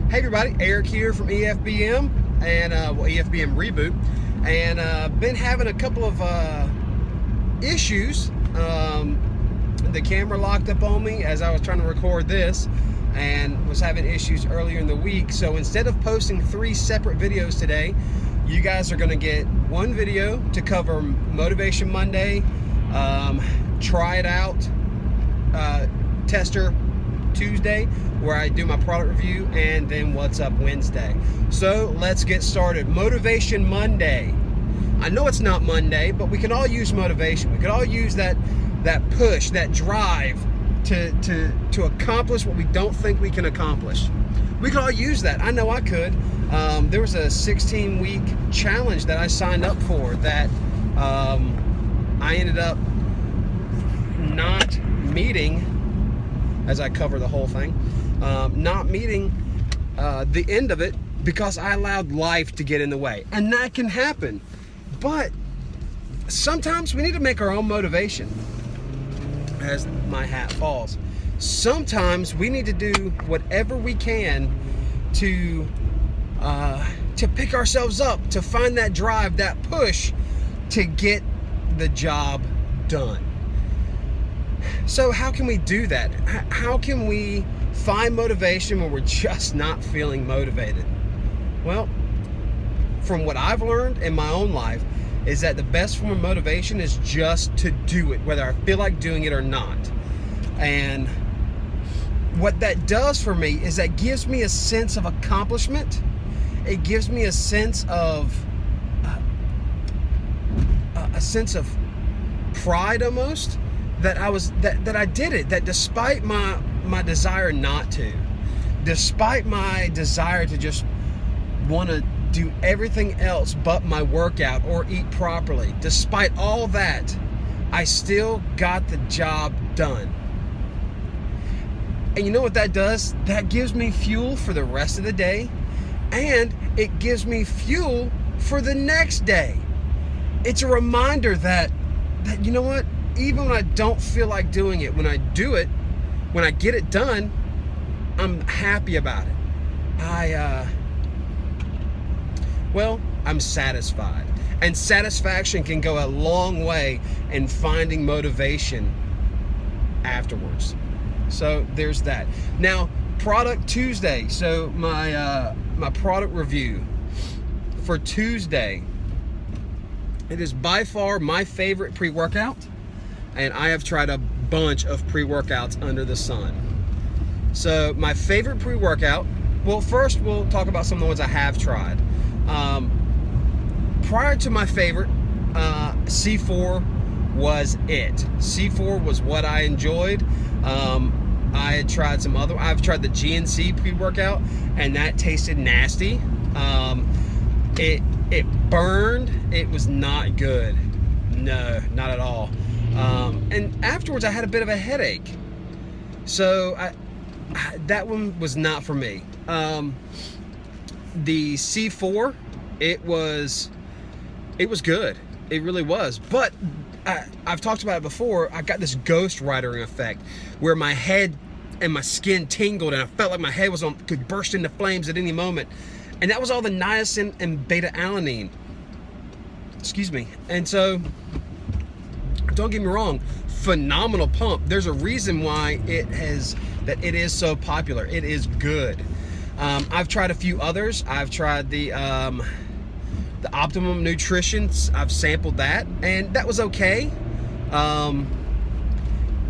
Hey everybody, Eric here from EFBM and EFBM Reboot, and been having a couple of issues. The camera locked up on me as I was trying to record this, and was having issues earlier in the week. So instead of posting 3 separate videos today, you guys are going to get one video to cover Motivation Monday, Try It Out, Tester Tuesday, where I do my product review, and then What's Up Wednesday. So let's get started. Motivation Monday. I know it's not Monday, but we can all use motivation. We could all use that push, that drive to accomplish what we don't think we can accomplish. We could all use that. I know I could. There was a 16-week challenge that I signed up for that I ended up not meeting, as I cover the whole thing, not meeting the end of it because I allowed life to get in the way. And that can happen. But sometimes we need to make our own motivation, as my hat falls. Sometimes we need to do whatever we can to pick ourselves up, to find that drive, that push to get the job done. So how can we do that? How can we find motivation when we're just not feeling motivated? Well, from what I've learned in my own life is that the best form of motivation is just to do it, whether I feel like doing it or not. And what that does for me is that gives me a sense of accomplishment. It gives me a sense of pride almost, that I did it, that despite my desire not to, despite my desire to just want to do everything else but my workout or eat properly, despite all that, I still got the job done. And you know what that does? That gives me fuel for the rest of the day, and it gives me fuel for the next day. It's a reminder that you know what? Even when I don't feel like doing it, when I do it, when I get it done, I'm happy about it. I'm satisfied. And satisfaction can go a long way in finding motivation afterwards. So there's that. Now, Product Tuesday. So my product review for Tuesday. It is by far my favorite pre-workout. And I have tried a bunch of pre-workouts under the sun. So my favorite pre-workout, well, first we'll talk about some of the ones I have tried. Prior to my favorite, C4 was it. C4 was what I enjoyed. I had tried I've tried the GNC pre-workout, and that tasted nasty. It burned. It was not good. No, not at all. And afterwards I had a bit of a headache. So that one was not for me. The C4, it was good. It really was. But I've talked about it before. I got this ghost riding effect where my head and my skin tingled, and I felt like my head could burst into flames at any moment. And that was all the niacin and beta-alanine. Excuse me. And so, don't get me wrong, phenomenal pump. There's a reason why it is so popular. It is good. I've tried a few others. I've tried the Optimum Nutrition. I've sampled that, and that was okay.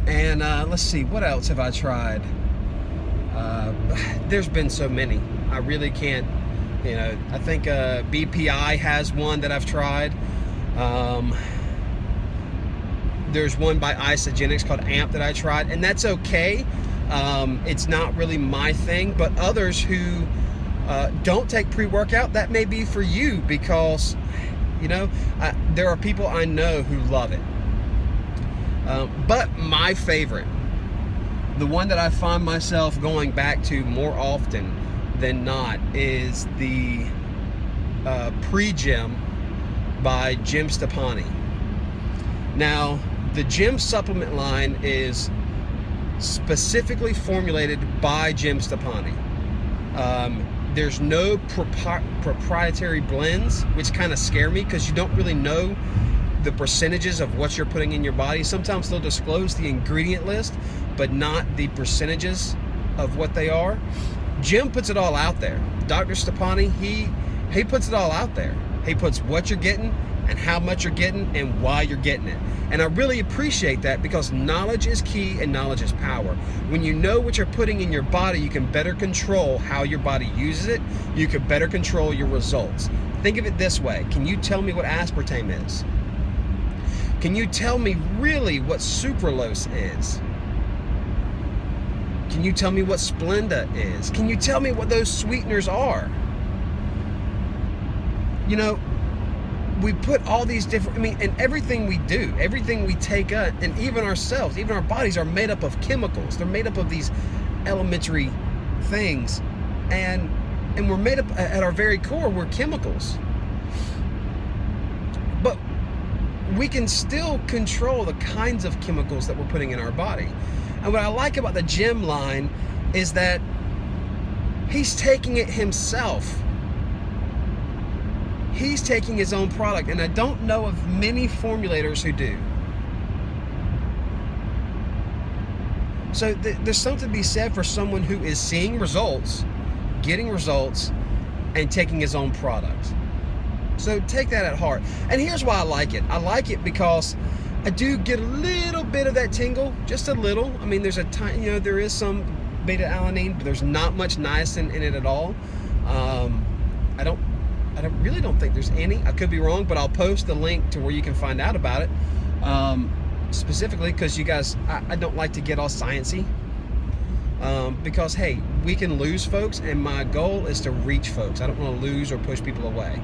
Let's see, what else have I tried? There's been so many. I really can't. I think BPI has one that I've tried. There's one by Isogenics called AMP that I tried, and that's okay. It's not really my thing, but others who don't take pre-workout, that may be for you, because there are people I know who love it. But my favorite, the one that I find myself going back to more often than not, is the Pre-Gym by Jim Stepani. Now, the Gym supplement line is specifically formulated by Jim Stepani. There's no proprietary blends, which kind of scare me because you don't really know the percentages of what you're putting in your body. Sometimes they'll disclose the ingredient list, but not the percentages of what they are. Jim puts it all out there. Dr. Stepani, he puts it all out there. He puts what you're getting and how much you're getting and why you're getting it. And I really appreciate that because knowledge is key and knowledge is power. When you know what you're putting in your body, you can better control how your body uses it. You can better control your results. Think of it this way. Can you tell me what aspartame is? Can you tell me really what sucralose is? Can you tell me what Splenda is? Can you tell me what those sweeteners are? You know, we put all these different, and everything we do, everything we take up, and even ourselves, even our bodies are made up of chemicals. They're made up of these elementary things. And we're made up, at our very core, we're chemicals. But we can still control the kinds of chemicals that we're putting in our body. And what I like about the Jim line is that he's taking it himself. He's taking his own product, and I don't know of many formulators who do. So there's something to be said for someone who is seeing results, getting results, and taking his own product. So take that at heart. And here's why I like it. I like it because I do get a little bit of that tingle, just a little. I mean, there's a tiny, there is some beta-alanine, but there's not much niacin in it at all. I really don't think there's any. I could be wrong, but I'll post the link to where you can find out about it. Specifically because you guys, I don't like to get all sciencey. Because hey, we can lose folks, and my goal is to reach folks. I don't want to lose or push people away.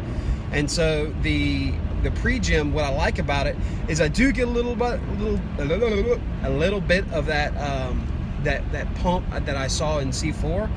And so the pre-gym, what I like about it is I do get a little bit of that that pump that I saw in C4.